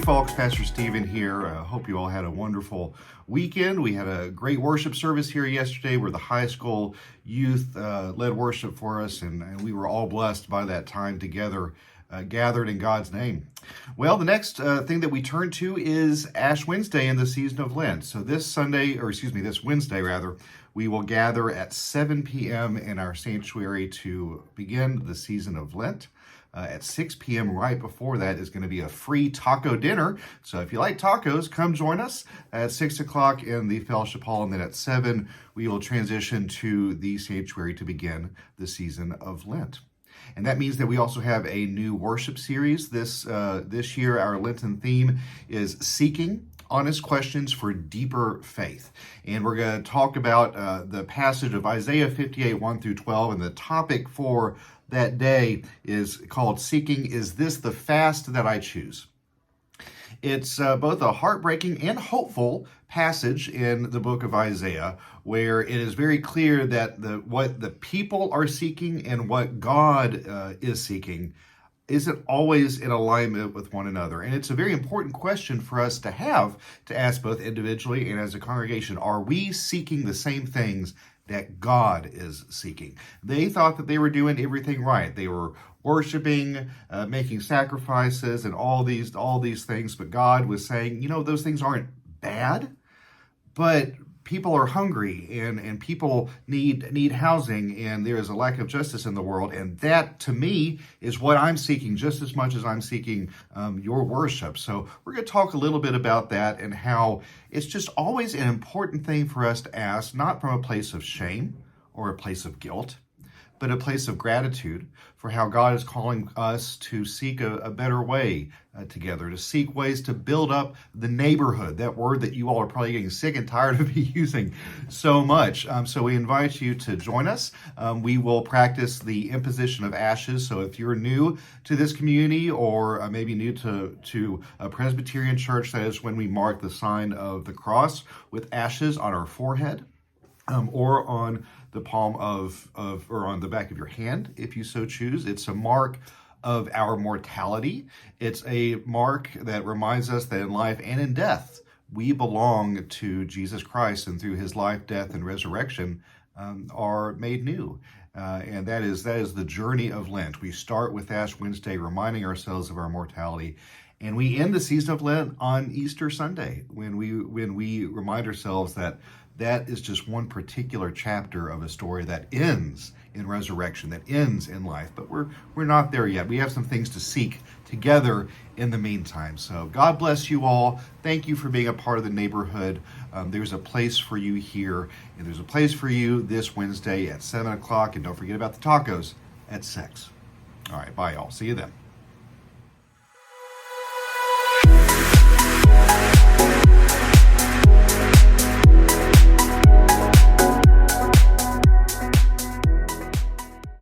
folks, Pastor Stephen here. Hope you all had a wonderful weekend. We had a great worship service here yesterday where the high school youth led worship for us, and we were all blessed by that time together, gathered in God's name. Well, the next thing that we turn to is Ash Wednesday in the season of Lent. So this Wednesday rather, we will gather at 7 p.m. in our sanctuary to begin the season of Lent. At 6 p.m. right before that is going to be a free taco dinner. So if you like tacos, come join us at 6 o'clock in the fellowship hall. And then at 7, we will transition to the sanctuary to begin the season of Lent. And that means that we also have a new worship series. This year, our Lenten theme is Seeking Honest Questions for Deeper Faith. And we're going to talk about the passage of Isaiah 58, 1 through 12. And the topic for that day is called Seeking, Is This the Fast That I Choose? It's both a heartbreaking and hopeful passage in the book of Isaiah, where it is very clear that what the people are seeking and what God is seeking isn't always in alignment with one another. And it's a very important question for us to ask both individually and as a congregation. Are we seeking the same things that God is seeking? They thought that they were doing everything right. They were worshiping, making sacrifices, and all these things. But God was saying, those things aren't bad, but people are hungry and people need housing, and there is a lack of justice in the world. And that, to me, is what I'm seeking just as much as I'm seeking your worship. So we're going to talk a little bit about that and how it's just always an important thing for us to ask, not from a place of shame or a place of guilt, but a place of gratitude for how God is calling us to seek a better way together, to seek ways to build up the neighborhood, that word that you all are probably getting sick and tired of me using so much. So we invite you to join us. We will practice the imposition of ashes. So if you're new to this community or maybe new to a Presbyterian church, that is when we mark the sign of the cross with ashes on our forehead. Or on the palm or on the back of your hand, if you so choose. It's a mark of our mortality. It's a mark that reminds us that in life and in death, we belong to Jesus Christ, and through his life, death, and resurrection are made new. And that is the journey of Lent. We start with Ash Wednesday, reminding ourselves of our mortality. And we end the season of Lent on Easter Sunday, when we remind ourselves that is just one particular chapter of a story that ends in resurrection, that ends in life. But we're not there yet. We have some things to seek together in the meantime. So God bless you all. Thank you for being a part of the neighborhood. There's a place for you here, and there's a place for you this Wednesday at 7 o'clock. And don't forget about the tacos at 6. All right, bye, y'all. See you then.